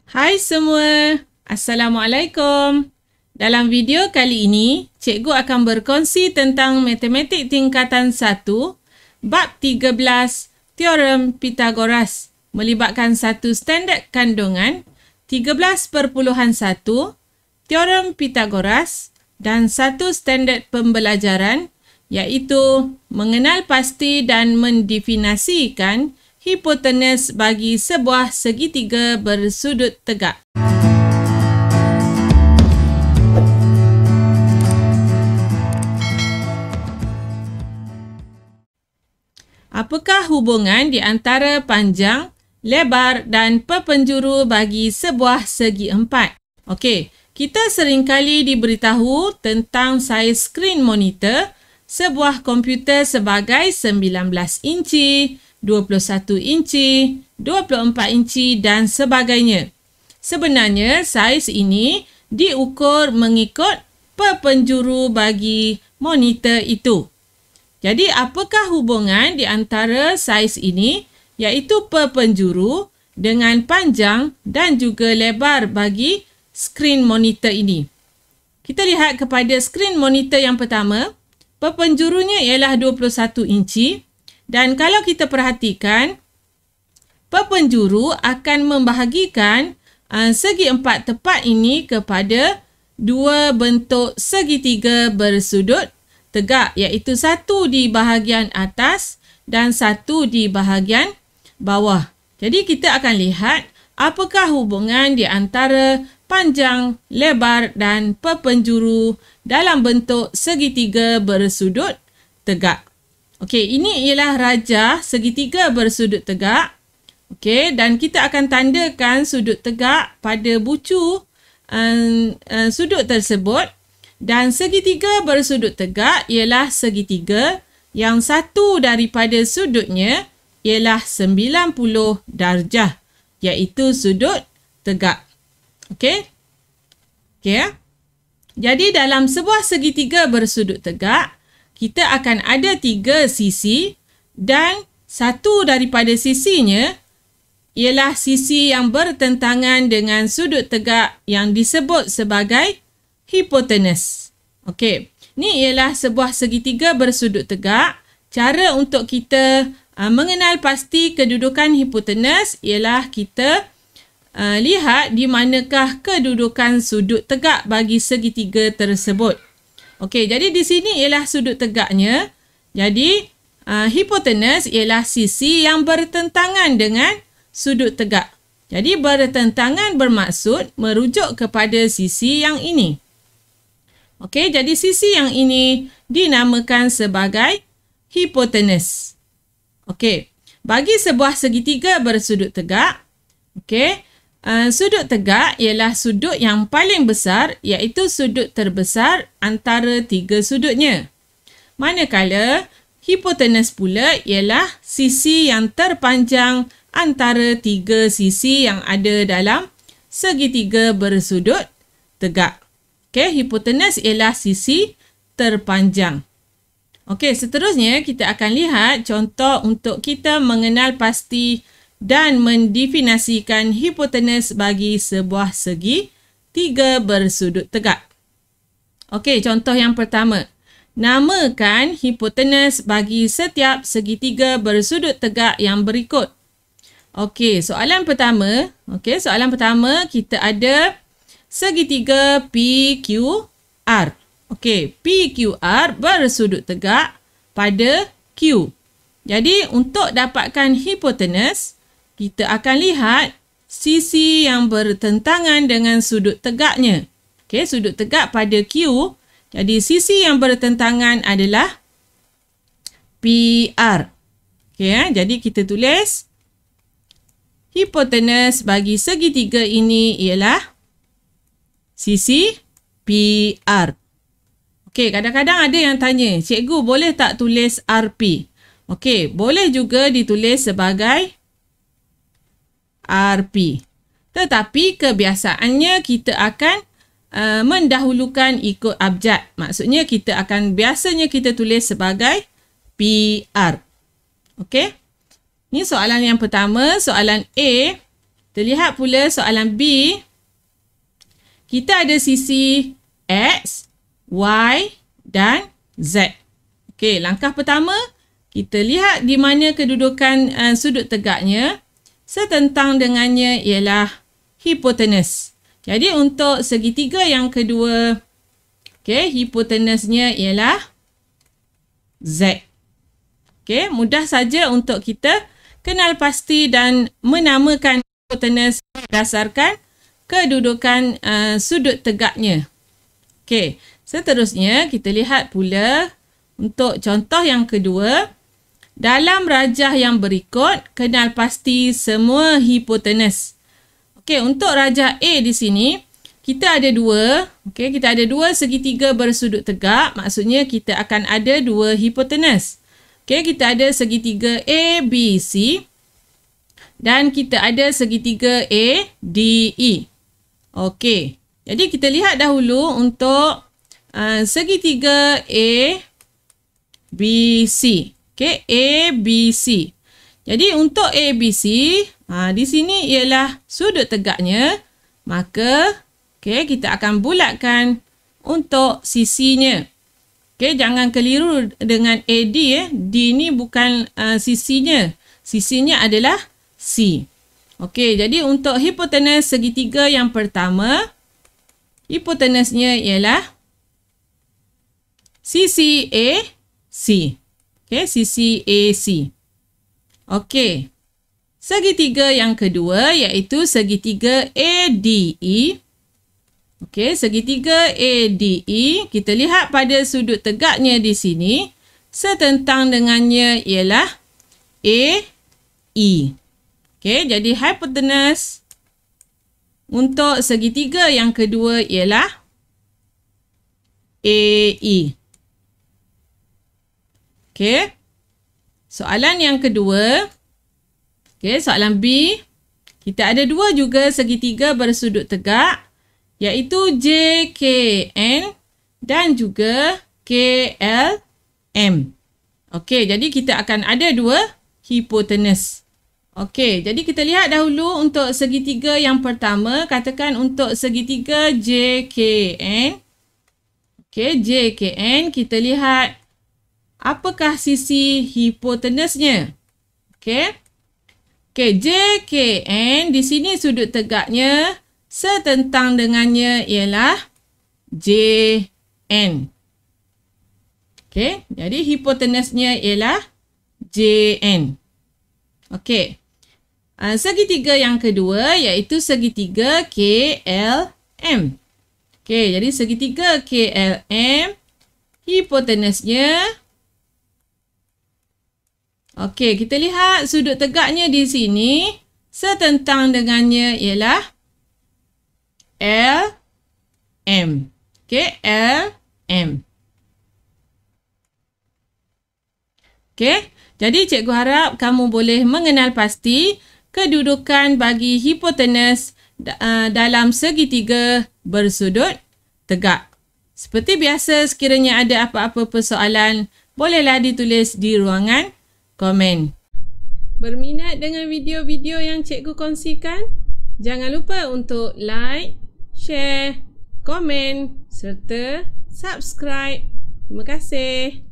Hai semua, Assalamualaikum. Dalam video kali ini, cikgu akan berkongsi tentang matematik tingkatan 1, bab 13, teorem Pythagoras, melibatkan satu standard kandungan, 13.1, teorem Pythagoras dan satu standard pembelajaran, iaitu mengenal pasti dan mendefinisikan hipotenus bagi sebuah segitiga bersudut tegak. Apakah hubungan di antara panjang, lebar dan perpenjuru bagi sebuah segi empat? Okey, kita seringkali diberitahu tentang saiz skrin monitor sebuah komputer sebagai 19 inci, 21 inci, 24 inci dan sebagainya. Sebenarnya, saiz ini diukur mengikut perpenjuru bagi monitor itu. Jadi, apakah hubungan di antara saiz ini, iaitu perpenjuru dengan panjang dan juga lebar bagi skrin monitor ini? Kita lihat kepada skrin monitor yang pertama, perpenjurunya ialah 21 inci. Dan kalau kita perhatikan, perpenjuru akan membahagikan segi empat tepat ini kepada dua bentuk segitiga bersudut tegak, iaitu satu di bahagian atas dan satu di bahagian bawah. Jadi kita akan lihat apakah hubungan di antara panjang, lebar dan perpenjuru dalam bentuk segitiga bersudut tegak. Okey, ini ialah rajah segitiga bersudut tegak. Okey, dan kita akan tandakan sudut tegak pada bucu sudut tersebut. Dan segitiga bersudut tegak ialah segitiga yang satu daripada sudutnya ialah 90 darjah, iaitu sudut tegak. Okey? Okey. Jadi dalam sebuah segitiga bersudut tegak, kita akan ada 3 sisi dan satu daripada sisinya ialah sisi yang bertentangan dengan sudut tegak yang disebut sebagai hipotenus. Okey, ini ialah sebuah segitiga bersudut tegak. Cara untuk kita mengenal pasti kedudukan hipotenus ialah kita lihat di manakah kedudukan sudut tegak bagi segitiga tersebut. Okey, jadi di sini ialah sudut tegaknya. Jadi, hipotenus ialah sisi yang bertentangan dengan sudut tegak. Jadi, bertentangan bermaksud merujuk kepada sisi yang ini. Okey, jadi sisi yang ini dinamakan sebagai hipotenus. Okey, bagi sebuah segitiga bersudut tegak, okey, sudut tegak ialah sudut yang paling besar, iaitu sudut terbesar antara 3 sudutnya. Manakala hipotenus pula ialah sisi yang terpanjang antara 3 sisi yang ada dalam segitiga bersudut tegak. Okey, hipotenus ialah sisi terpanjang. Okey, seterusnya kita akan lihat contoh untuk kita mengenal pasti dan mendefinisikan hipotenus bagi sebuah segi 3 bersudut tegak. Okey, contoh yang pertama. Namakan hipotenus bagi setiap segitiga bersudut tegak yang berikut. Okey, soalan pertama. Okey, soalan pertama kita ada segitiga PQR. Okey, PQR bersudut tegak pada Q. Jadi, untuk dapatkan hipotenus, kita akan lihat sisi yang bertentangan dengan sudut tegaknya. Okey, sudut tegak pada Q. Jadi, sisi yang bertentangan adalah PR. Okey, jadi kita tulis hipotenus bagi segitiga ini ialah sisi PR. Okey, kadang-kadang ada yang tanya, cikgu boleh tak tulis RP? Okey, boleh juga ditulis sebagai RP. Tetapi kebiasaannya kita akan mendahulukan ikut abjad. Maksudnya biasanya kita tulis sebagai PR. Okey. Ini soalan yang pertama, soalan A. Kita lihat pula soalan B. Kita ada sisi X, Y dan Z. Okey, langkah pertama, kita lihat di mana kedudukan sudut tegaknya. Setentang dengannya ialah hipotenus. Jadi untuk segitiga yang kedua, okey, hipotenusnya ialah Z. Okey, mudah saja untuk kita kenal pasti dan menamakan hipotenus berdasarkan kedudukan sudut tegaknya. Okey, seterusnya kita lihat pula untuk contoh yang kedua. Dalam rajah yang berikut, kenal pasti semua hipotenus. Okey, untuk rajah A di sini, kita ada dua. Okey, kita ada dua segitiga bersudut tegak. Maksudnya kita akan ada dua hipotenus. Okey, kita ada segitiga ABC dan kita ada segitiga ADE. Okey, jadi kita lihat dahulu untuk segitiga ABC. Okey, ABC. Jadi untuk ABC, di sini ialah sudut tegaknya. Maka, okey, kita akan bulatkan untuk sisinya. Okey, jangan keliru dengan AD. D ni bukan sisinya. Sisinya adalah C. Okey, jadi untuk hipotenus segitiga yang pertama, hipotenusnya ialah sisi AC. Okey, sisi AC. Okey, segitiga yang kedua iaitu segitiga ADE. Okey, segitiga ADE, kita lihat pada sudut tegaknya di sini, setentang dengannya ialah AE. Okey, jadi hipotenus untuk segitiga yang kedua ialah AE. Okey, soalan yang kedua. Okey, soalan B. Kita ada dua juga segitiga bersudut tegak, iaitu JKN dan juga KLM. Okey, jadi kita akan ada dua hipotenus. Okey, jadi kita lihat dahulu untuk segitiga yang pertama. Katakan untuk segitiga JKN. Okey, JKN, kita lihat apakah sisi hipotenusnya. Okey. Okey, JKN di sini sudut tegaknya setentang dengannya ialah JN. Okey, jadi hipotenusnya ialah JN. Okey. Segitiga yang kedua iaitu segitiga KLM. Okey, jadi segitiga KLM, hipotenusnya. Okey, kita lihat sudut tegaknya di sini setentang dengannya ialah LM. Okey, LM. Okey, jadi cikgu harap kamu boleh mengenal pasti kedudukan bagi hipotenus dalam segitiga bersudut tegak. Seperti biasa, sekiranya ada apa-apa persoalan, bolehlah ditulis di ruangan komen. Berminat dengan video-video yang cikgu kongsikan? Jangan lupa untuk like, share, komen serta subscribe. Terima kasih.